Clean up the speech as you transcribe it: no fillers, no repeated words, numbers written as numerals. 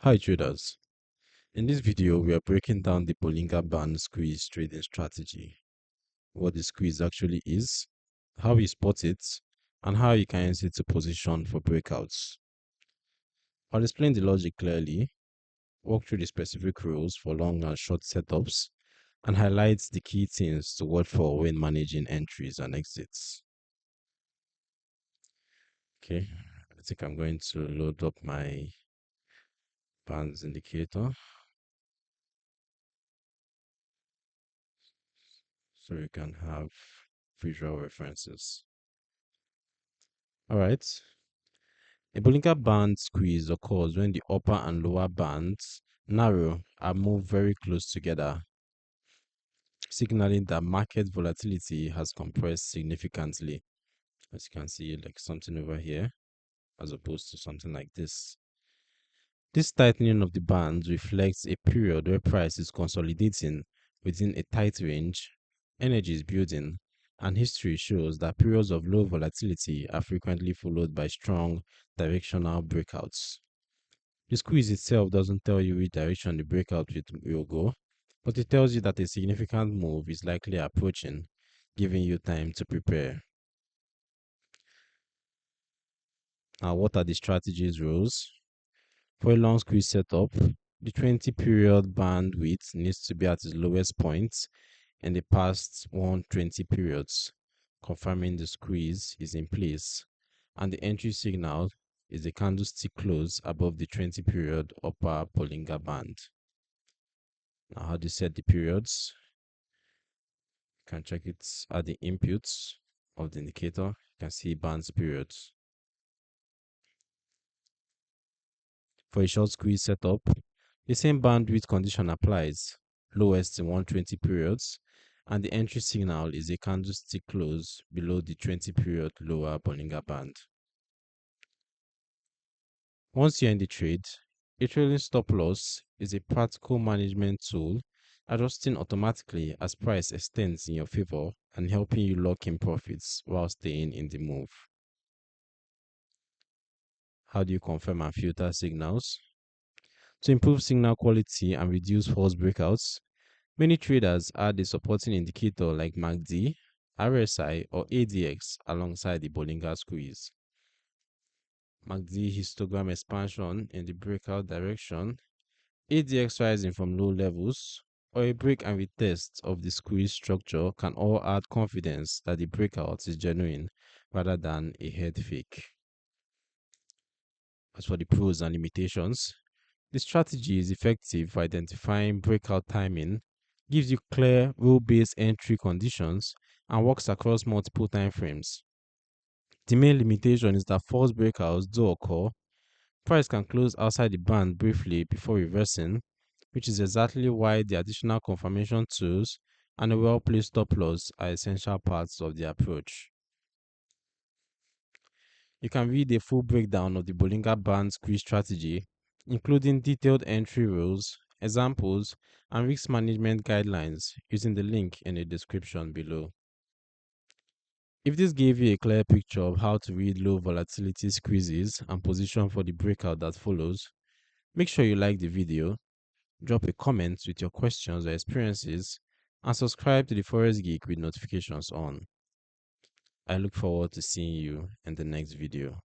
Hi traders, in this video we are breaking down the Bollinger Band Squeeze trading strategy, what the squeeze actually is, how we spot it, and how you can use it to position for breakouts. I'll explain the logic clearly, walk through the specific rules for long and short setups, and highlight the key things to watch for when managing entries and exits. Okay, I think I'm going to load up my bands indicator so you can have visual references. All right. A Bollinger Band squeeze occurs when the upper and lower bands narrow and move very close together, signaling that market volatility has compressed significantly. As you can see, like something over here, as opposed to something like this. This tightening of the bands reflects a period where price is consolidating within a tight range, energy is building, and history shows that periods of low volatility are frequently followed by strong directional breakouts. The squeeze itself doesn't tell you which direction the breakout will go, but it tells you that a significant move is likely approaching, giving you time to prepare. Now, what are the strategies rules? For a long squeeze setup, the 20 period bandwidth needs to be at its lowest point in the past 120 periods, confirming the squeeze is in place, and the entry signal is a candlestick close above the 20 period upper Bollinger Band. Now, how do you set the periods? You can check it at the inputs of the indicator. You can see bands periods. For a short squeeze setup, the same bandwidth condition applies, lowest in 120 periods, and the entry signal is a candlestick close below the 20 period lower Bollinger Band. Once you're in the trade, a trailing stop loss is a practical management tool adjusting automatically as price extends in your favor and helping you lock in profits while staying in the move. How do you confirm and filter signals? To improve signal quality and reduce false breakouts, many traders add a supporting indicator like MACD, RSI, or ADX alongside the Bollinger Squeeze. MACD histogram expansion in the breakout direction, ADX rising from low levels, or a break and retest of the squeeze structure can all add confidence that the breakout is genuine rather than a head fake. As for the pros and limitations, the strategy is effective for identifying breakout timing, gives you clear rule-based entry conditions, and works across multiple time frames. The main limitation is that false breakouts do occur. Price can close outside the band briefly before reversing, which is exactly why the additional confirmation tools and a well-placed stop loss are essential parts of the approach. You can read a full breakdown of the Bollinger Band Squeeze strategy, including detailed entry rules, examples, and risk management guidelines using the link in the description below. If this gave you a clear picture of how to read low volatility squeezes and position for the breakout that follows, make sure you like the video, drop a comment with your questions or experiences, and subscribe to the Forex Geek with notifications on. I look forward to seeing you in the next video.